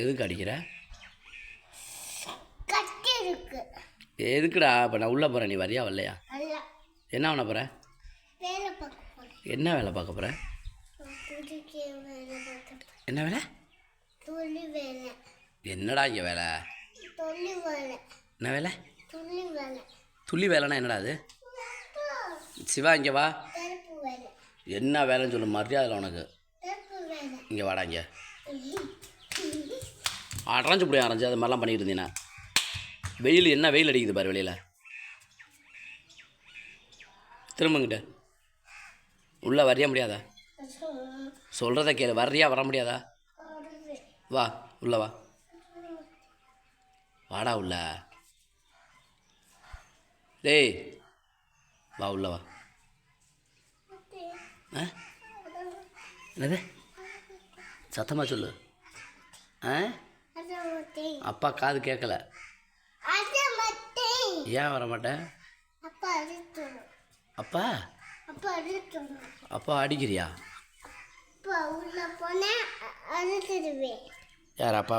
எதுக்கு அடிக்கிற? எதுக்குடா? இப்போ நான் உள்ளே போகிறேன், நீ வரியா வரலையா? என்ன பண்ண போகிற? என்ன வேலை பார்க்க போகிற? என்ன வேலை? என்னடா இங்கே வேலை? என்ன வேலை? துளி வேலைன்னா என்னடா அது? சிவா இங்கே வா. என்ன வேலைன்னு சொல்லு, மரியாதை உனக்கு. இங்கே வாடா. இங்கே அரைஞ்சு பிடிக்கும், அரைஞ்சு அது மாதிரிலாம் பண்ணிட்டு இருந்தீங்கன்னா. வெயில் என்ன வெயில் அடிக்குது பாரு வெளியில். திரும்பங்கிட்ட உள்ளே வரைய முடியாதா? சொல்கிறத கேளு, வர்றியா வர முடியாதா? வா உள்ள வா. வாடா உள்ள. டேய் வா உள்ள வா. என்னது? சத்தமாக சொல்லு. அப்பா காது கேட்கல. ஏன் வர மாட்டேன்? அப்பா அப்பா அடிக்கிறியா? யார் அப்பா?